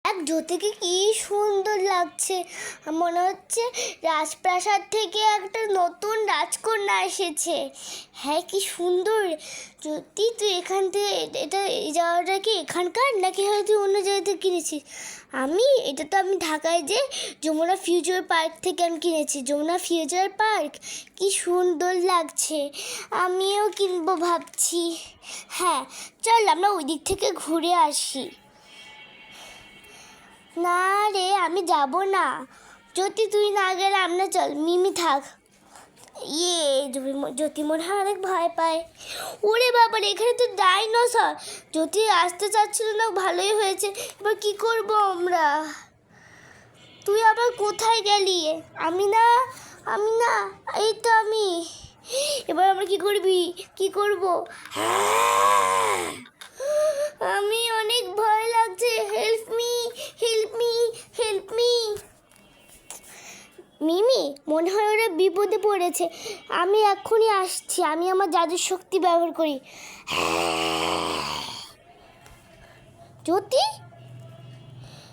এক জ্যোতিকে কি সুন্দর লাগছে, মনে হচ্ছে রাজপ্রাসাদ থেকে একটা নতুন রাজকন্যা এসেছে। হ্যাঁ, কি সুন্দর। জ্যোতি, তুই এখান থেকে এই জায়গাটা কি এখানকার নাকি হয়তো অন্য জায়গা থেকে কিনেছিস? এটা তো আমি ঢাকায় যে যমুনা ফিউচার পার্ক থেকে আমি কিনেছি। যমুনা ফিউচার পার্ক কি সুন্দর লাগছে, আমিও কিনবো ভাবছি। হ্যাঁ, চল আমরা ওই দিক থেকে ঘুরে আসি। না রে, আমি যাব না। জ্যোতি, তুই না গেলে আমরা চল, মিমি থাক। জ্যোতি মনে হয় অনেক ভয় পায়। ওরে বাবার, এখানে তো ডাইনোসর। জ্যোতি আসতে চাচ্ছিল না, ভালোই হয়েছে। এবার কি করব আমরা? তুই আবার কোথায় গেলি? আমি না, এই তো আমি। এবার আমরা কি করবি? কি করব? আমি অনেক ভয় লাগছে। Help me, help me, help me. Mimi, মনে হয় ওরা বিপদে পড়েছে। আমি এক্ষুনি আসছি। আমি আমার জাদুর শক্তি ব্যবহার করি। জ্যোতি,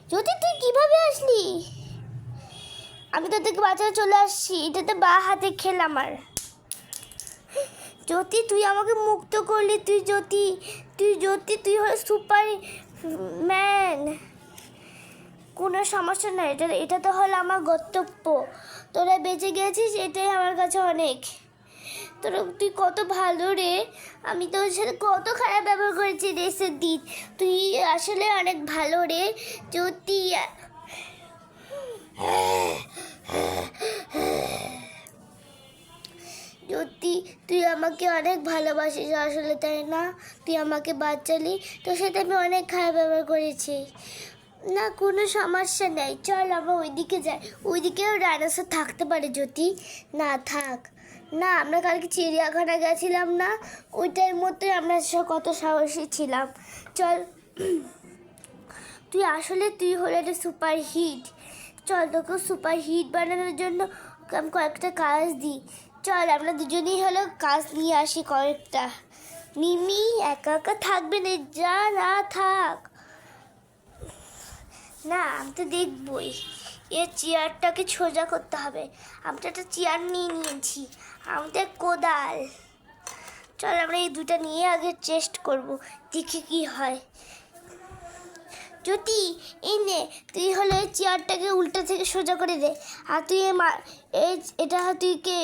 জ্যোতি, তুই কিভাবে আসলি? আমি তোদেরকে বাঁচাতে চলে আসছি। এটা তো বা হাতে খেল আমার। জ্যোতি, তুই আমাকে মুক্ত করলি। তুই হলো সুপার ম্যান। কোনো সমস্যা নয়, এটা তো হলো আমার কর্তব্য। তোরা বেঁচে গেছিস, এটাই আমার কাছে অনেক। তুই কত ভালো রে। আমি তোর সাথে কত খারাপ ব্যবহার করেছি রে সেদিন। তুই আসলে অনেক ভালো রে জ্যোতি। জ্যোতি, তুই আমাকে অনেক ভালোবাসিস আসলে, তাই না? তুই আমাকে বাঁচালি। তোর সাথে আমি অনেক খারাপ ব্যবহার করেছি। না, কোনো সমস্যা নেই, চল আমরা ওইদিকে যাই। ওইদিকেও ডাইনোসর থাকতে পারে জ্যোতি। না, থাক না। আমরা কালকে চিড়িয়াখানা গেছিলাম না, ওইটার মধ্যে আমরা কত সাহসী ছিলাম। চল, তুই হলো একটা সুপার হিট। চল, তোকে সুপার হিট বানানোর জন্য আমি কয়েকটা কাজ দিই। চল, আমরা দুজনেই হলো কাজ নিয়ে আসি কয়েকটা। মিমি একা একা থাকবে না, যা না থাক। না, আমি তো দেখবই। চেয়ারটাকে সোজা করতে হবে। আমি তো একটা চেয়ার নিয়ে নিয়েছি, আমাদের কোদাল। চল, আমরা এই দুটা নিয়ে আগে টেস্ট করব, দেখি কি হয়। জ্যোতি, এই নে, তুই হলো এই চেয়ারটাকে উল্টা থেকে সোজা করে দে। আর তুই এটা তুইকে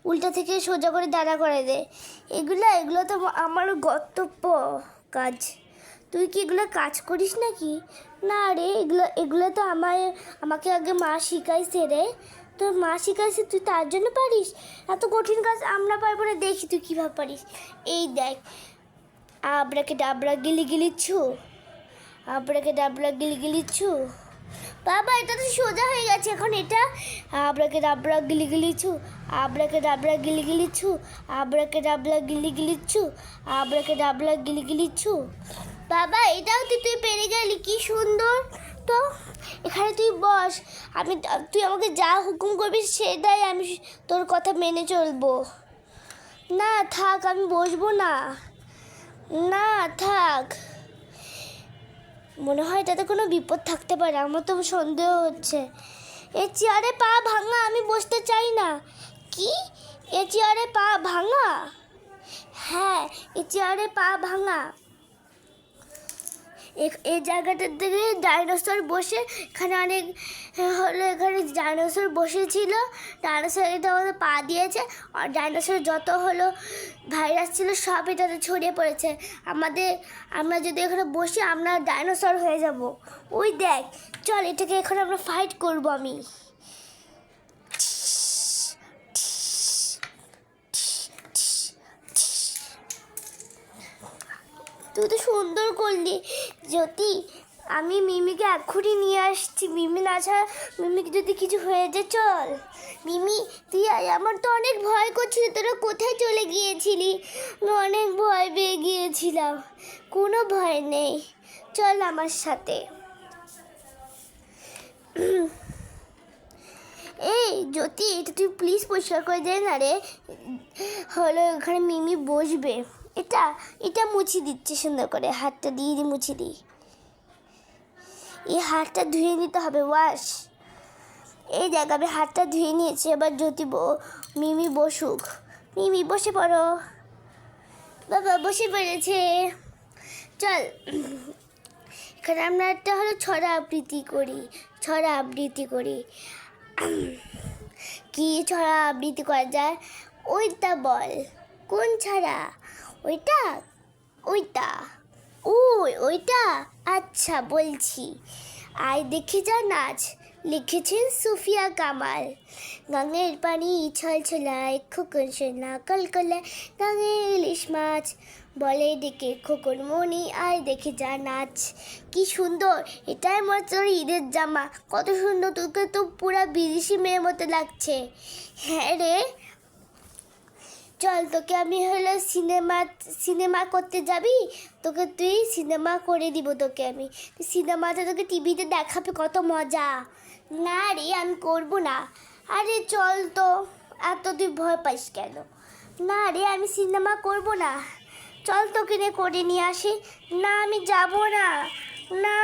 উল্টা থেকে সোজা করে দাঁড়া করে দে। এগুলো তো আমার কর্তব্য কাজ। তুই কি এগুলো কাজ করিস নাকি? না রে, এগুলো তো আমাকে আগে মা শিখাইছে রে। তোর মা শিখাইছে, তুই তার জন্য পারিস? এত কঠিন কাজ আমরা পারবো না। দেখি তুই কীভাবে পারিস। এই দেখ, আবরাকে ডাবরা গিলি গিলি ছু, আবরাকে ডাবরা গিলি গিলি ছু। বাবা, এটা তো সোজা হয়ে গেছে এখন। এটা আবরাকে ডাবরা গিলি গিলি ছু, আবরাকে ডাবরা গিলি গিলি ছু, আবরাকে ডাবলা গিলি গিলি ছু, আবরাকে ডাবলা গিলি গিলি ছু। বাবা, এটাও তুই পেরে গেলি, কি সুন্দর। তো এখানে তুই বস। তুই আমাকে যা হুকুম করবি সেটাই আমি তোর কথা মেনে চলবো। না থাক, আমি বসবো না। না থাক, মনে হয় এটাতে কোনো বিপদ থাকতে পারে, আমার তো সন্দেহ হচ্ছে। এই চেয়ারে পা ভাঙা, আমি বসতে চাই না। কি? এ চেয়ারে পা ভাঙা? হ্যাঁ, এ চেয়ারে পা ভাঙা। এই জায়গাটার থেকে ডাইনোসর বসে, এখানে ডাইনোসর বসেছিল। ডাইনোসর এটা আমাদের পা দিয়েছে, আর ডাইনোসর যত হলো ভাইরাস ছিল সব এটাতে ছড়িয়ে পড়েছে। আমরা যদি এখানে বসি, আমরা ডাইনোসর হয়ে যাব। ওই দেখ, চল এটাকে এখন আমরা ফাইট করবো। আমি তুই তো সুন্দর করলি জ্যোতি। আমি মিমিকে এক্ষুনি নিয়ে আসছি। মিমি না ছাড়া, মিমিকে যদি কিছু হয়ে যায়। চল মিমি, তুই আমার তো অনেক ভয় করছিল। তোরা কোথায় চলে গিয়েছিলি? আমি অনেক ভয় পেয়ে গিয়েছিলাম। কোনো ভয় নেই, চল আমার সাথে। এই জ্যোতি, এটা তুই প্লিজ পরিষ্কার করে দে না রে। হলো ওখানে মিমি বসবে। এটা মুছি দিচ্ছে সুন্দর করে, হাতটা দিয়ে মুছি দিই। এই হাতটা ধুয়ে নিতে হবে, ওয়াশ। এই দেখ আমি হাতটা ধুয়ে নিয়েছি, এবার মিমি বসুক। মিমি বসে পড়ো। বাবা বসে পড়েছে। চল এখানে আমরা একটা হলো ছড়া আবৃত্তি করি। কি ছড়া আবৃত্তি করা যায়? ওইটা বল, কোন ছড়া? ওইটা ওইটা ওইটা আচ্ছা বলছি। আয় দেখে যা নাচ, লিখেছেন সুফিয়া কামাল। গাঙের পানি ছলছলায়, খোকন সোনা কলকলায়, গাঙে ইলিশ মাছ বলে ডেকে খোকন মনি, আয় দেখে যা নাচ। কি সুন্দর! এটাই মনে তোর ঈদের জামা, কত সুন্দর! তোকে তো পুরা বিদেশি মেয়ের মতো লাগছে। হ্যাঁ রে, চল তোকে আমি হলো সিনেমা করতে যাবি, তুই সিনেমা করে দিব তোকে আমি। সিনেমাতে তোকে টিভিতে দেখাবে, কত মজা। না রে আমি করব না। আরে চল তো, এত তুই ভয় পাইস কেন? না রে আমি সিনেমা করব না, চল তোকে করে নিয়ে আসি। না আমি যাব না, না।